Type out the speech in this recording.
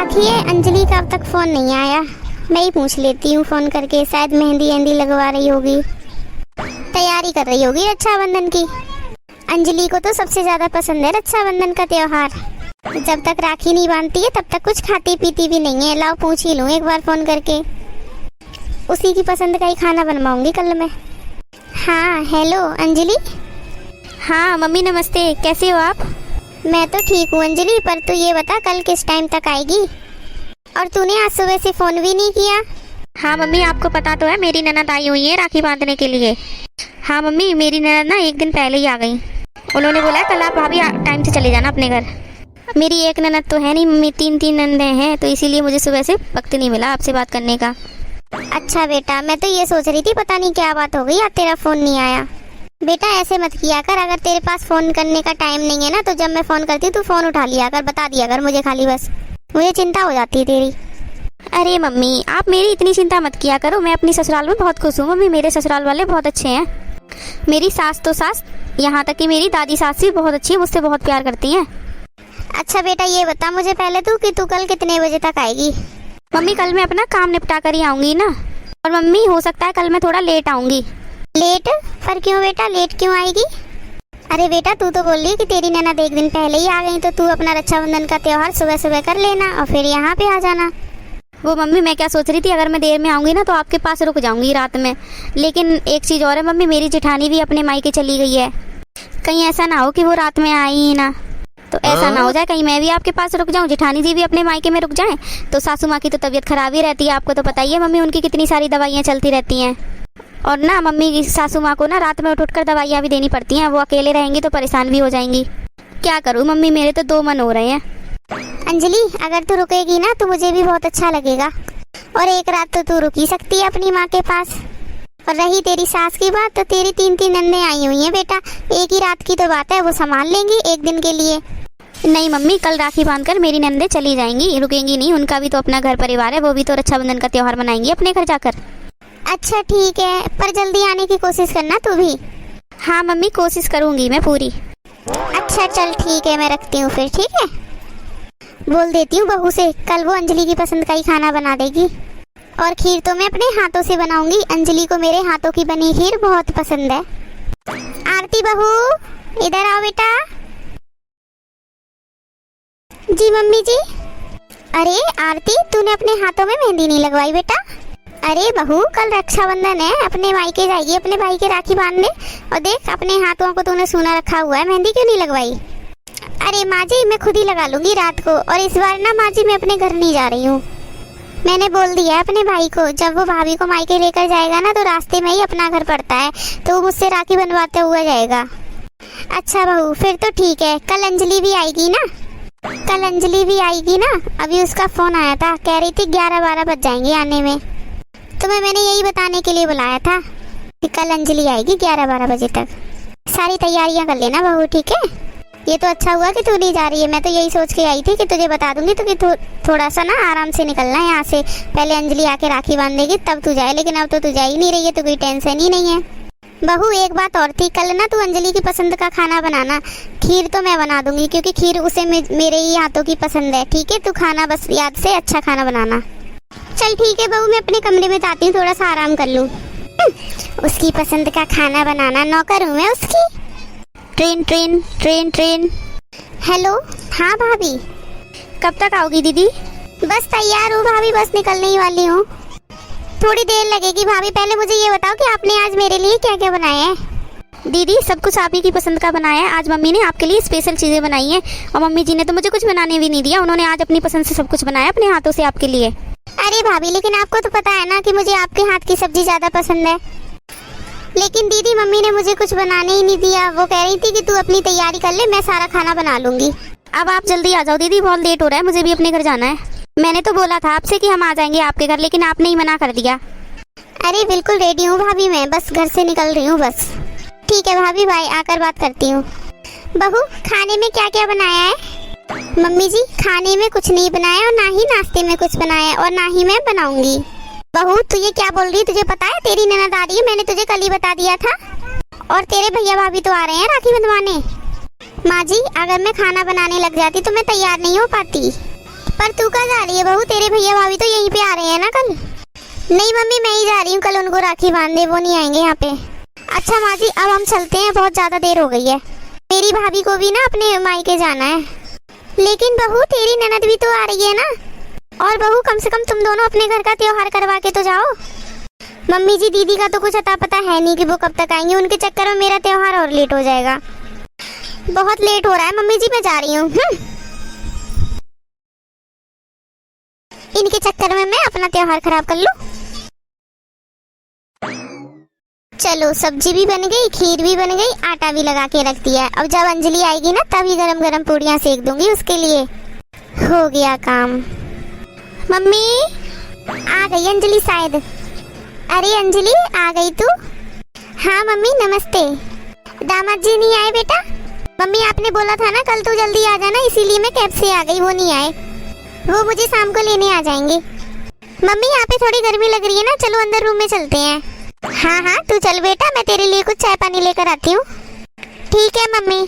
राखी है, अंजलि का अब तक फ़ोन नहीं आया। मैं ही पूछ लेती हूँ फ़ोन करके, शायद मेहंदी वेहंदी लगवा रही होगी, तैयारी कर रही होगी रक्षाबंधन की। अंजलि को तो सबसे ज़्यादा पसंद है रक्षाबंधन का त्यौहार। जब तक राखी नहीं बांधती है तब तक कुछ खाती पीती भी नहीं है। लाओ पूछ ही लूँ एक बार फ़ोन करके, उसी की पसंद का ही खाना बनवाऊँगी कल मैं। हाँ हेलो अंजलि। हाँ मम्मी नमस्ते, कैसे हो आप? मैं तो ठीक हूँ अंजलि, पर तू ये बता कल किस टाइम तक आएगी? और तूने आज सुबह से फ़ोन भी नहीं किया। हाँ मम्मी, आपको पता तो है मेरी ननद आई हुई है राखी बांधने के लिए। हाँ मम्मी, मेरी ननद ना एक दिन पहले ही आ गई। उन्होंने बोला कल आप भाभी टाइम से चले जाना अपने घर। मेरी एक ननद तो है नहीं मम्मी, तीन ननदें हैं, तो इसीलिए मुझे सुबह से वक्त नहीं मिला आपसे बात करने का। अच्छा बेटा, मैं तो ये सोच रही थी पता नहीं क्या बात हो गई आज तेरा फ़ोन नहीं आया। बेटा ऐसे मत किया कर, अगर तेरे पास फ़ोन करने का टाइम नहीं है ना तो जब मैं फ़ोन करती हूँ तू फ़ोन उठा लिया कर, बता दिया कर मुझे खाली, बस मुझे चिंता हो जाती है तेरी। अरे मम्मी आप मेरी इतनी चिंता मत किया करो, मैं अपनी ससुराल में बहुत खुश हूँ मम्मी, मेरे ससुराल वाले बहुत अच्छे हैं। मेरी सास तो सास, यहाँ तक कि मेरी दादी सास भी बहुत अच्छी है, मुझसे बहुत प्यार करती हैं। अच्छा बेटा ये बता मुझे पहले तू कि तू कल कितने बजे तक आएगी? मम्मी कल मैं अपना काम निपटा कर ही आऊँगी ना, और मम्मी हो सकता है कल मैं थोड़ा लेट आऊँगी। लेट? पर क्यों बेटा, लेट क्यों आएगी? अरे बेटा तू तो बोल रही कि तेरी ननद एक दिन पहले ही आ गई, तो तू अपना रक्षाबंधन का त्यौहार सुबह सुबह कर लेना और फिर यहाँ पे आ जाना। वो मम्मी मैं क्या सोच रही थी, अगर मैं देर में आऊँगी ना तो आपके पास रुक जाऊँगी रात में। लेकिन एक चीज़ और है मम्मी, मेरी जेठानी भी अपने मायके चली गई है। कहीं ऐसा ना हो कि वो रात में आई ही ना, तो ऐसा ना हो जाए कहीं मैं भी आपके पास रुक जाऊँ, जेठानी जी भी अपने मायके में रुक जाएं। तो सासू माँ की तो तबीयत खराब ही रहती है, आपको तो पता ही है मम्मी, उनकी कितनी सारी दवाइयाँ चलती रहती हैं। और ना मम्मी की सासू माँ को ना रात में उठ कर दवाइयाँ भी देनी पड़ती हैं, वो अकेले रहेंगी तो परेशान भी हो जाएंगी। क्या करूँ मम्मी, मेरे तो दो मन हो रहे हैं। अंजलि अगर तू रुकेगी ना तो मुझे भी बहुत अच्छा लगेगा, और एक रात तो तू रुक ही सकती है अपनी माँ के पास। और रही तेरी सास की बात, तो तेरी तीन नंदें आई हुई हैं बेटा, एक ही रात की तो बात है, वो संभाल लेंगी एक दिन के लिए। नहीं मम्मी, कल राखी बांधकर मेरी नंदें चली जाएंगी, रुकेंगी नहीं, उनका भी तो अपना घर परिवार है, वो भी तो रक्षाबंधन का त्यौहार मनाएंगी अपने घर जाकर। अच्छा ठीक है, पर जल्दी आने की कोशिश करना तू भी। हाँ मम्मी कोशिश करूँगी मैं पूरी। अच्छा चल ठीक है, मैं रखती हूँ फिर, ठीक है? बोल देती हूँ बहू से कल वो अंजलि की पसंद का ही खाना बना देगी, और खीर तो मैं अपने हाथों से बनाऊंगी, अंजलि को मेरे हाथों की बनी खीर बहुत पसंद है। आरती बहू इधर आओ बेटा। जी मम्मी जी। अरे आरती तूने अपने हाथों में मेहंदी नहीं लगवाई बेटा? अरे बहू कल रक्षाबंधन है, अपने मायके जाएगी अपने भाई के राखी बांधने, और देख अपने हाथों को तूने सूना रखा हुआ है, मेहंदी क्यों नहीं लगवाई? अरे माँ जी मैं खुद ही लगा लूंगी रात को, और इस बार ना माँ जी मैं अपने घर नहीं जा रही हूँ, मैंने बोल दिया है अपने भाई को, जब वो भाभी को मायके लेकर जाएगा ना तो रास्ते में ही अपना घर पड़ता है, तो वो मुझसे राखी बनवाते हुए जाएगा। अच्छा बहू फिर तो ठीक है, कल अंजलि भी आएगी ना? कल अंजलि भी आएगी ना? अभी उसका फ़ोन आया था, कह रही थी 11-12 बज जाएंगे आने में, तो मैंने यही बताने के लिए बुलाया था कि कल अंजलि आएगी 11-12 बजे तक। सारी तैयारियां कर लेना बहू, ठीक है? ये तो अच्छा हुआ कि तू नहीं जा रही है, मैं तो यही सोच के आई थी कि तुझे बता दूंगी तो कि थोड़ा सा ना आराम से निकलना है यहाँ से, पहले अंजलि आके राखी बांध देगी तब तू जाए, लेकिन अब तो तू जा ही नहीं रही है तो कोई टेंशन ही नहीं है। बहू एक बात और थी, कल ना तू अंजलि की पसंद का खाना बनाना, खीर तो मैं बना दूंगी क्योंकि खीर उसे मेरे ही हाथों की पसंद है, ठीक है? तू खाना बस याद से अच्छा खाना बनाना। चल ठीक है बहू, मैं अपने कमरे में जाती हूँ, थोड़ा सा आराम कर लूँ। उसकी पसंद का खाना बनाना, नौकर हूँ मैं उसकी। Train train train train. Hello हाँ भाभी। कब तक आओगी दीदी? बस तैयार हूँ भाभी, बस निकलने ही वाली हूँ, थोड़ी देर लगेगी भाभी। पहले मुझे ये बताओ कि आपने आज मेरे लिए क्या क्या बनाया है? दीदी सब कुछ आप ही की पसंद का बनाया है, आज मम्मी ने आपके लिए स्पेशल चीज़ें बनाई हैं, और मम्मी जी ने तो मुझे कुछ बनाने भी नहीं दिया, उन्होंने आज अपनी पसंद से सब कुछ बनाया अपने हाथों से आपके लिए। अरे भाभी लेकिन आपको तो पता है ना कि मुझे आपके हाथ की सब्जी ज़्यादा पसंद है। लेकिन दीदी मम्मी ने मुझे कुछ बनाने ही नहीं दिया, वो कह रही थी कि तू अपनी तैयारी कर ले, मैं सारा खाना बना लूंगी। अब आप जल्दी आ जाओ दीदी, बहुत लेट हो रहा है, मुझे भी अपने घर जाना है। मैंने तो बोला था आपसे कि हम आ जाएंगे आपके घर, लेकिन आपने ही मना कर दिया। अरे बिल्कुल रेडी हूँ भाभी, मैं बस घर से निकल रही हूँ बस। ठीक है भाभी बाय, आकर बात करती हूँ। बहू खाने में क्या क्या बनाया है? मम्मी जी खाने में कुछ नहीं बनाया, और ना ही नाश्ते में कुछ बनाया, और ना ही मैं बनाऊंगी। बहू तू ये क्या बोल रही है? तुझे पता है तेरी ननद आ रही है, मैंने तुझे कल ही बता दिया था, और तेरे भैया भाभी तो आ रहे हैं राखी बंधवाने। माँ जी अगर मैं खाना बनाने लग जाती तो मैं तैयार नहीं हो पाती। पर तू कहाँ जा रही है बहू? तेरे भैया भाभी तो यहीं पे आ रहे हैं ना कल? नहीं मम्मी, मैं ही जा रही हूँ कल उनको राखी बांधने, वो नहीं आएंगे यहाँ पे। अच्छा माँ जी, अब हम चलते हैं, बहुत ज्यादा देर हो गई है। मेरी भाभी को भी ना अपने मायके जाना है। लेकिन बहू तेरी ननद भी तो आ रही है ना। और बहू कम से कम तुम दोनों अपने घर का त्योहार करवा के तो जाओ। मम्मी जी दीदी का तो कुछ अता पता है नहीं कि वो कब तक आएंगे, उनके चक्कर में मेरा त्योहार और लेट हो जाएगा। बहुत लेट हो रहा है मम्मी जी, मैं जा रही हूँ। इनके चक्कर में मैं अपना त्योहार खराब कर लूं। चलो सब्जी भी बन गई, खीर भी बन गई, आटा भी लगा के रख दिया है। अब जब अंजलि आएगी ना तभी गरम गरम पूड़ियाँ सेक दूंगी उसके लिए। हो गया काम। मम्मी आ गई अंजलि शायद। अरे अंजलि आ गई तू? हाँ मम्मी नमस्ते। दामाद जी नहीं आए बेटा? मम्मी आपने बोला था ना कल तू जल्दी आ जाना, इसीलिए मैं कैब से आ गई, वो नहीं आए। वो मुझे शाम को लेने आ जाएंगे। मम्मी यहाँ पे थोड़ी गर्मी लग रही है ना, चलो अंदर रूम में चलते हैं। हाँ हाँ तू चल बेटा, मैं तेरे लिए कुछ चाय पानी लेकर आती हूँ। ठीक है मम्मी।